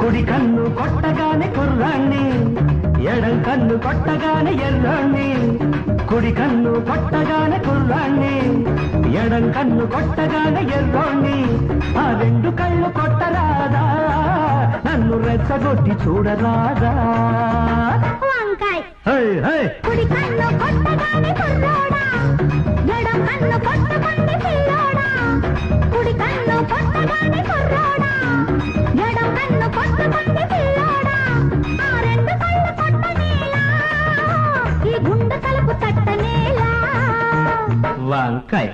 కుడి కన్ను కొట్టగానే కుర్రాణ్ణి, ఎడం కన్ను కొట్టగానే ఎర్రాణ్ణి. కుడి కన్ను కొట్టగానే కుర్రాణ్ణి, ఎడం కన్ను కొట్టగానే ఎర్రోణ్ణి. ఆ రెండు కళ్ళు కొట్టరాదా, నన్ను రెచ్చగొట్టి చూడరాదా? వంకాయ్ కుడి కన్ను కొట్టగానే కుర్రోడా, ఎడం కన్ను కొట్టగానే పిల్లోడా. కుడి కన్ను కొట్టగానే కుర్రోడా, ఎడం కన్ను కొట్టగానే పిల్లోడా. ఆ రెండు కళ్ళు కొట్టనేలా, ఈ గుండె తలుపు తట్టనేలా. వంకాయ్